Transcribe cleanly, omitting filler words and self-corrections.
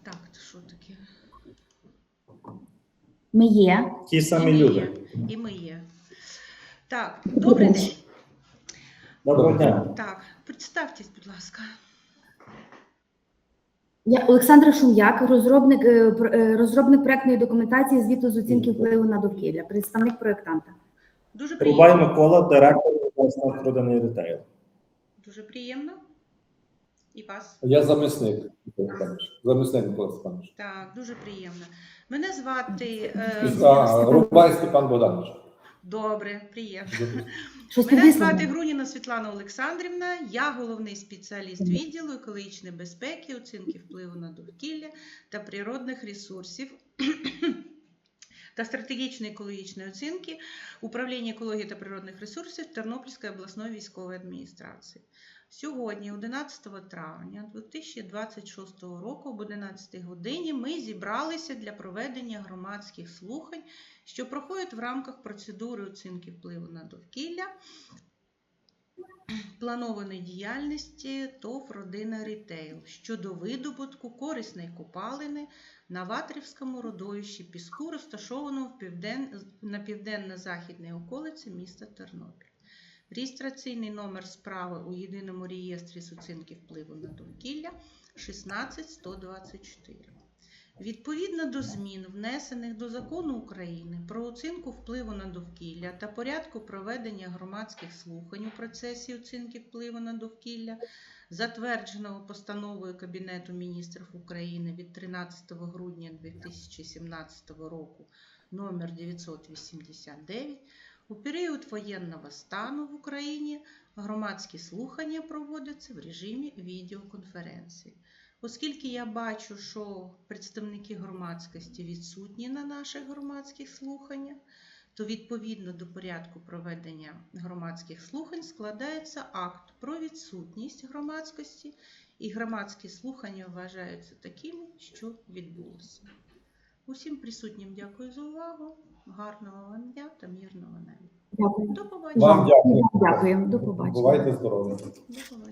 Так, це що таке? Ми є. Ті самі люди. І ми є. Так, добрий день. Доброго дня. Так, представтесь, будь ласка. Я Олександра Шум'як, розробник проектної документації звіту з оцінки впливу на довкілля, представник проєктанта. Дуже Рубай приємно. Микола, директор власного Родинний ретейл. Дуже приємно. І вас. Я замісник. Замісник Микола Степанович. Так, дуже приємно. Мене звати... Рубай Степан Богданович. Добре, приємно. Щось Мене підвисло? звати Груніна Світлана Олександрівна, я головний спеціаліст відділу екологічної безпеки, оцінки впливу на довкілля та природних ресурсів та стратегічної екологічної оцінки Управління екології та природних ресурсів Тернопільської обласної військової адміністрації. Сьогодні, 11 травня 2026 року, об 11 годині, ми зібралися для проведення громадських слухань, що проходять в рамках процедури оцінки впливу на довкілля, планованої діяльності ТОВ «Родина Рітейл» щодо видобутку корисної копалини на Ватрівському родовищі піску, розташованому на південно-західній околиці міста Тернопіль. Реєстраційний номер справи у єдиному реєстрі з оцінки впливу на довкілля 16124. Відповідно до змін, внесених до Закону України про оцінку впливу на довкілля та порядку проведення громадських слухань у процесі оцінки впливу на довкілля, затвердженого постановою Кабінету міністрів України від 13 грудня 2017 року номер 989, у період воєнного стану в Україні громадські слухання проводяться в режимі відеоконференції. Оскільки я бачу, що представники громадськості відсутні на наших громадських слуханнях, то відповідно до порядку проведення громадських слухань складається акт про відсутність громадськості, і громадські слухання вважаються такими, що відбулося. Усім присутнім дякую за увагу. Гарного вам дня та мирного неба. Дякую. До побачення. Вам дякую. Дякую. До побачення. Бувайте здорові. До побачення.